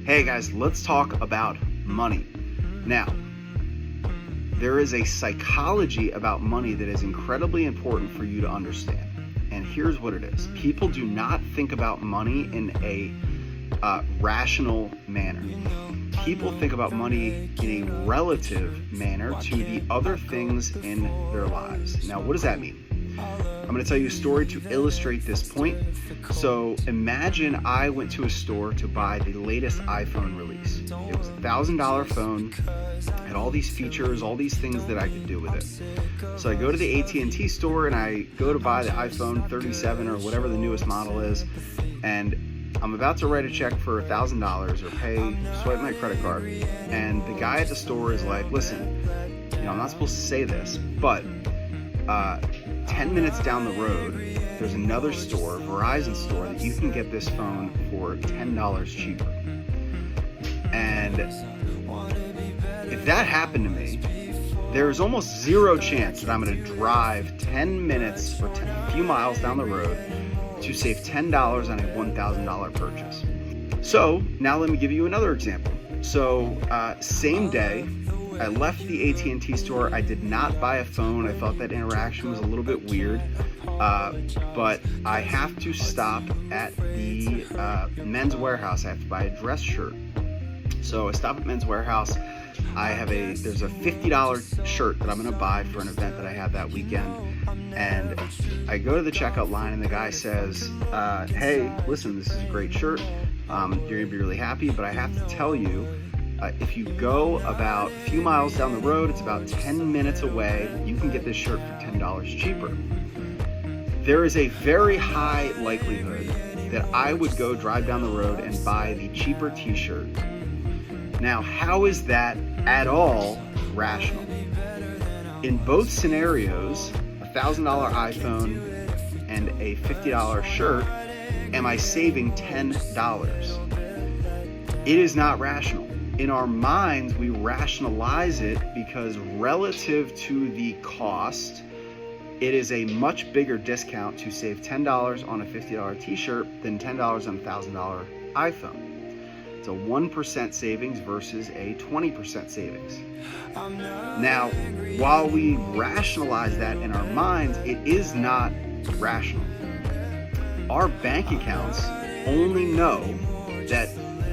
Hey guys, let's talk about money. Now, there is a psychology about money that is incredibly important for you to understand. And here's what it is. People do not think about money in a rational manner. People think about money in a relative manner to the other things in their lives. Now, what does that mean? I'm going to tell you a story to illustrate this point. So imagine I went to a store to buy the latest iPhone release. It was a $1,000 phone, had all these features, all these things that I could do with it. So I go to the AT&T store and I go to buy the iPhone 37 or whatever the newest model is, and I'm about to write a check for $1,000 or swipe my credit card, and the guy at the store is like, listen, I'm not supposed to say this, but 10 minutes down the road, there's another store, Verizon store, that you can get this phone for $10 cheaper. And if that happened to me, there's almost zero chance that I'm going to drive 10 minutes or a few miles down the road to save $10 on a $1,000 purchase. So now let me give you another example. So same day, I left the AT&T store. I did not buy a phone. I thought that interaction was a little bit weird, but I have to stop at the Men's Warehouse. I have to buy a dress shirt. So I stop at Men's Warehouse. There's a $50 shirt that I'm going to buy for an event that I have that weekend. And I go to the checkout line and the guy says, hey, listen, this is a great shirt. You're going to be really happy, but I have to tell you, if you go about a few miles down the road, it's about 10 minutes away, you can get this shirt for $10 cheaper. There is a very high likelihood that I would go drive down the road and buy the cheaper t-shirt. Now, how is that at all rational? In both scenarios, a $1,000 iPhone and a $50 shirt, am I saving $10? It is not rational. In our minds, we rationalize it because relative to the cost, it is a much bigger discount to save $10 on a $50 t-shirt than $10 on a $1,000 iPhone. It's a 1% savings versus a 20% savings. Now, while we rationalize that in our minds, it is not rational. Our bank accounts only know that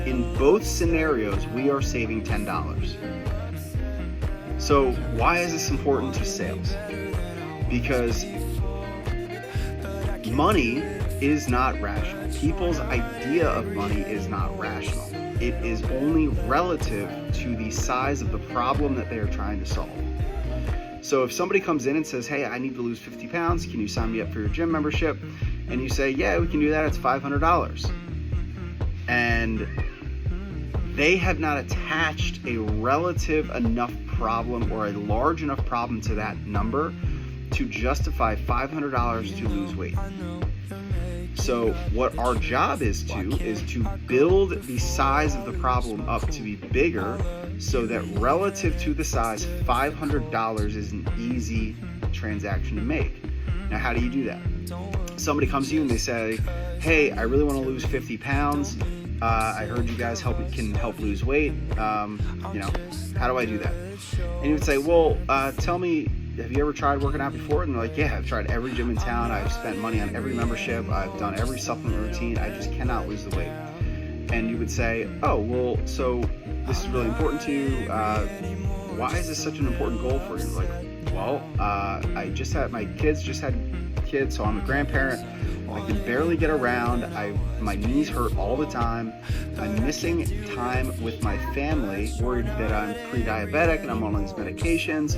in both scenarios, we are saving $10. So why is this important to sales? Because money is not rational. People's idea of money is not rational. It is only relative to the size of the problem that they are trying to solve. So if somebody comes in and says, hey, I need to lose 50 pounds, can you sign me up for your gym membership? And you say, yeah, we can do that, it's $500. And they have not attached a relative enough problem or a large enough problem to that number to justify $500 to lose weight. So what our job is to build the size of the problem up to be bigger so that relative to the size, $500 is an easy transaction to make. Now, how do you do that? Somebody comes to you and they say, hey, I really want to lose 50 pounds. I heard you guys can help lose weight. How do I do that? And you would say, well, tell me, have you ever tried working out before? And they're like, yeah, I've tried every gym in town. I've spent money on every membership. I've done every supplement routine. I just cannot lose the weight. And you would say, oh, well, so this is really important to you. Why is this such an important goal for you? Like, well, my kids just had kids, so I'm a grandparent. I can barely get around. My knees hurt all the time. I'm missing time with my family, worried that I'm pre-diabetic and I'm on all these medications.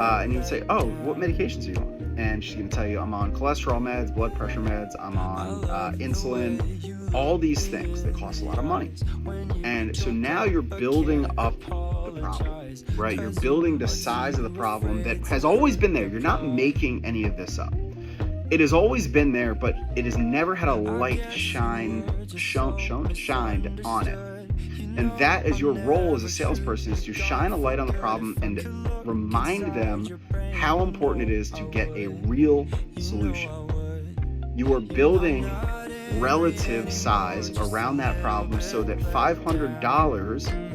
And you would say, oh, what medications are you on? And she's going to tell you, I'm on cholesterol meds, blood pressure meds, I'm on insulin, all these things that cost a lot of money. And so now you're building up the problem, right? You're building the size of the problem that has always been there. You're not making any of this up. It has always been there, but it has never had a light shined on it. And that is your role as a salesperson, is to shine a light on the problem and remind them how important it is to get a real solution. You are building relative size around that problem so that $500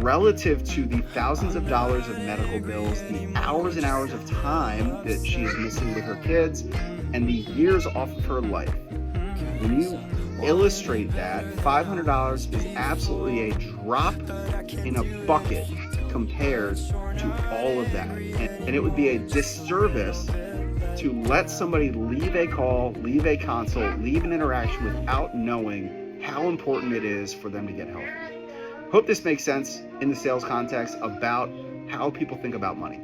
relative to the thousands of dollars of medical bills, the hours and hours of time that she is missing with her kids, and the years off of her life. When you illustrate that, $500 is absolutely a drop in a bucket compared to all of that. And it would be a disservice to let somebody leave a call, leave a consult, leave an interaction without knowing how important it is for them to get help. Hope this makes sense in the sales context about how people think about money.